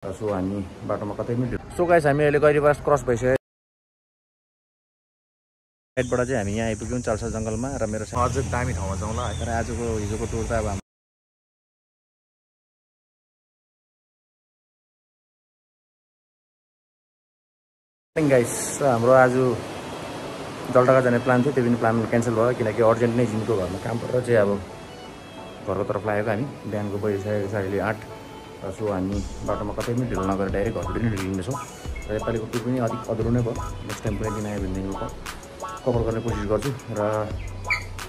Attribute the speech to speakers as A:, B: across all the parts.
A: So हामी बाटोमा कतै पनि सो गाइस हामी अहिले गैरीबास क्रस भइसक्यो। साइडबाट चाहिँ हामी यहाँ आइपुग्यौँ चाल्सा जङ्गलमा र मेरो
B: अझ दामी ठाउँमा जाउँ ल।
A: तर आजको हिजोको टुर त अब गाइस हाम्रो आज जलढका जाने प्लान थियो, त्यो पनि प्लान क्यान्सल भयो किनकि अर्जेन्ट नै जिनको घरमा काम परेर चाहिँ अब घरको तर्फ लागेको हामी। बिहानको बजिसकेको छ अहिले 8। सो हामी बाटोमा कतै पनि ढिलो नगरेर डाइरेक्ट घरबाट नै निक्लिँदैछौँ। र योपालिको टुर पनि अलिक अधुरो नै भयो। नेक्स्ट टाइम कुनै दिन आयो भनेदेखिको कभर गर्ने कोसिस गर्छु र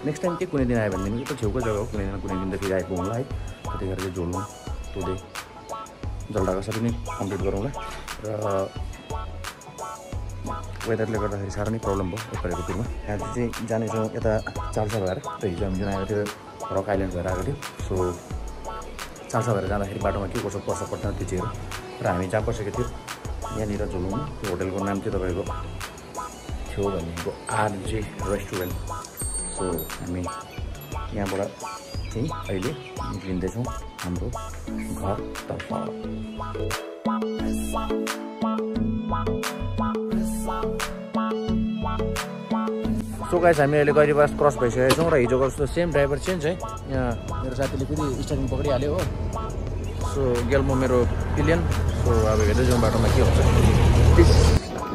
A: नेक्स्ट टाइम के कुनै दिन आयो भनेदेखि त छेउको जग्गा हो, कुनै दिन त फेरि आइपुगौँला है। त्यतिखेर चाहिँ झोल्नु तोदे जलढका सबै नै कम्प्लिट गरौँला। र वेदरले गर्दाखेरि साह्रो नै प्रब्लम भयो योपालिको टुरमा। यहाँ चाहिँ जानेछौँ यता चाल्सा भएर, र हिजो हामी जुन आएको थियो रक आइल्यान्ड भएर आएको थियो। सो चाल्सा भएर जाँदाखेरि बाटोमा के कसो पर्छ पर्दैन त्यो चाहिँ र हामी जहाँ बसेको थियो यहाँनिर झुलुङ, त्यो होटलको नाम चाहिँ तपाईँको थियो भनेको आरजे रेस्टुरेन्ट। सो हामी यहाँबाट चाहिँ अहिले निक्लिँदैछौँ हाम्रो घरतर्फ। सो गाइस हामी अहिले गैरीबास क्रस भइसकेका छौँ र हिजोको जस्तो सेम ड्राइभर चेन्ज है। यहाँ मेरो साथीले फेरि स्टार्टिङ पक्रिहाल्यो हो। सो गेल्मो मेरो पिलियन। सो अब हेर्दै जाउँ बाटोमा के हुन्छ।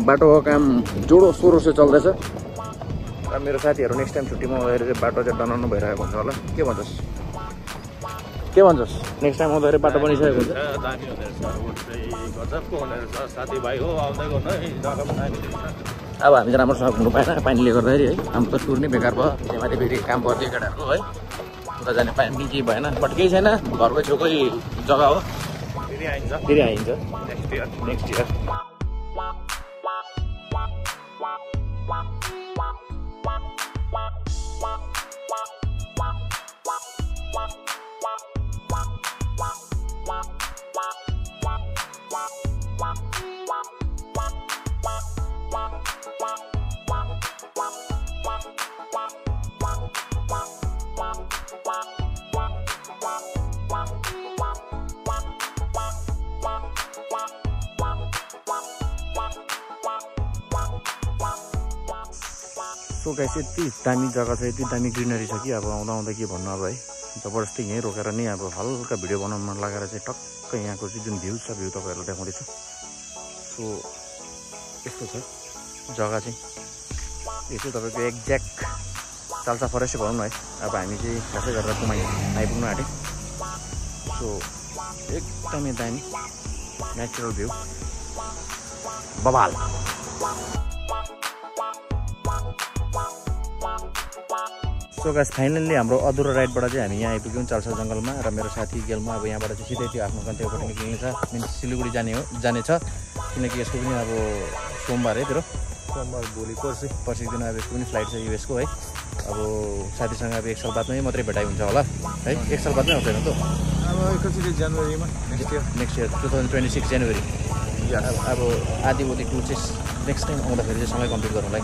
A: बाटोको काम जोडो सोरो से चल्दैछ र मेरो साथीहरू नेक्स्ट टाइम छुट्टीमा आउँदाखेरि बाटो चाहिँ बनाउनु भइरहेको हुन्छ होला। के भन्छस् नेक्स्ट टाइम आउँदाखेरि बाटो बनिसकेको हुन्छ। अब हामी चाहिँ राम्रोसँग घुम्नु पाएन पानीले गर्दाखेरि है। हाम्रो त टुर नै बेकार भयो। त्यहाँमाथि फेरि काम पर्थ्यो केटाहरूको है, उता जाने पानी केही भएन। बट केही छैन, घरको छेउकै जग्गा हो, फेरि आइन्छ नेक्स्ट इयर। सो गाइस यति दामी जग्गा छ, यति दामी ग्रिनरी छ कि अब आउँदा आउँदा के भन्नु अब है। जबरजस्ती यहीँ रोकेर नै अब हल्का भिडियो बनाउन मन लागेर चाहिँ टक्कै यहाँको चाहिँ जुन भ्यू छ भ्यू तपाईँहरूलाई देखाउँदैछु। सो यस्तो छ जग्गा चाहिँ। यो चाहिँ तपाईँको एक्ज्याक्ट चाल्सा फरेस्टै भनौँ न है। अब हामी चाहिँ खासै गरेर कुमाई आइपुग्नु आँट्यौँ। सो एकदमै दामी नेचुरल भ्यू बबाल। सो गाइस फाइनल्ली हाम्रो अधुरो राइडबाट चाहिँ हामी यहाँ आइपुग्यौँ चाल्सा जङ्गलमा र मेरो साथी गेलमा अब यहाँबाट चाहिँ सिधै त्यो आफ्नो गन्तव्यबाट निक्लिने छ। मिन्स सिलगढी जानेछ किनकि यसको पनि अब सोमबार है तेरो
B: सोमबार भोलि
A: पर्सिको दिन अब यसको पनि फ्लाइट छ युएसको है। अब साथीसँग अब 1 साल बादमै मात्रै भेटाइ हुन्छ होला है। 1 साल बादमै आउँदैन त
B: अब एकचोटि जनवरीमा
A: नेक्स्ट इयर 2026 जनवरी। अब आधी बोली टुर चाहिँ नेक्स्ट टाइम आउँदाखेरि चाहिँ सँगै कम्प्लिट गरौँला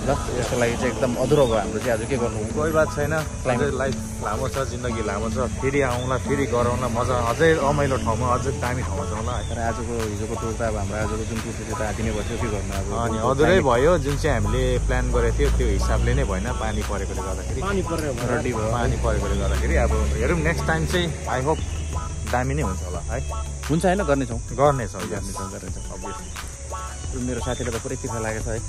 A: ल। यसको लागि चाहिँ एकदम अधुरो भयो हाम्रो चाहिँ। आज के गर्नु
B: कोही बात छैन, लाइफ लामो छ, जिन्दगी लामो छ, फेरि आउँला फेरि गरौँला मजा, अझै रमाइलो ठाउँमा अझै दामी ठाउँमा जाउँला।
A: तर आजको हिजोको टुर त अब हाम्रो आजको जुन टुर थियो त्यो त आदि नै भयो। के गर्नु अब
B: अनि अधुरै भयो। जुन चाहिँ हामीले प्लान गरेको थियो त्यो हिसाबले नै भएन, पानी परेकोले गर्दाखेरि।
A: पानी
B: परेकोले गर्दाखेरि अब हेरौँ नेक्स्ट टाइम चाहिँ आई होप दामी नै हुन्छ होला है।
A: हुन्छ होइन गर्नेछौँ
B: अभियसली।
A: मेरो साथीले त पुरै तिर्खा लागेको छ है।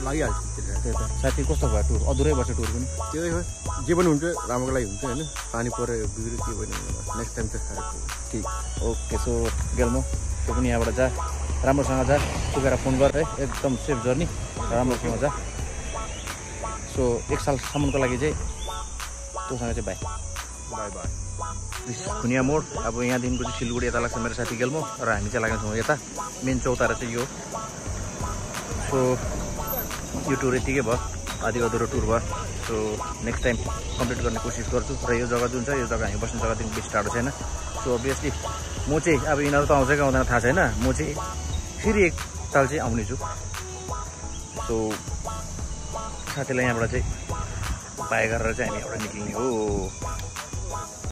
B: लागिहाल्छ
A: त्यही त। साथी कस्तो भयो टुर? अधुरै बस्छ टुर पनि।
B: त्यही हो, जे पनि हुन्छ राम्रोको लागि हुन्छ होइन। पानी पऱ्यो बिग्रियो के भयो नेक्स्ट टाइम चाहिँ
A: ठिक। ओके सो गेल्मो त्यो पनि यहाँबाट जा, राम्रोसँग जा, पुगेर फोन गर है। एकदम सेफ जर्नी, राम्रोसँग जा। सो 1 सालसम्मको लागि चाहिँ तँसँग चाहिँ बाई
B: बाई।
A: खुनिया मोड। अब यहाँदेखिको चाहिँ सिलगढी यता लाग्छ मेरो साथी गेल्मो र हामी चाहिँ लागेको छौँ यता मेन चौतारा चाहिँ यो। सो यो टुर यतिकै भयो, आधी अधुरो टुर भयो। सो नेक्स्ट टाइम कम्प्लिट गर्ने कोसिस गर्छु। र यो जग्गा जुन छ यो जग्गा हामी बस्ने जग्गादेखि बेसी टाढो छैन। सो अभियसली म चाहिँ अब यिनीहरू त आउँछ कि आउँदैन थाहा छैन, म चाहिँ फेरि 1 साल चाहिँ आउने छु। सो साथीलाई यहाँबाट चाहिँ बाई गरेर चाहिँ हामी यहाँबाट निक्लिने हो।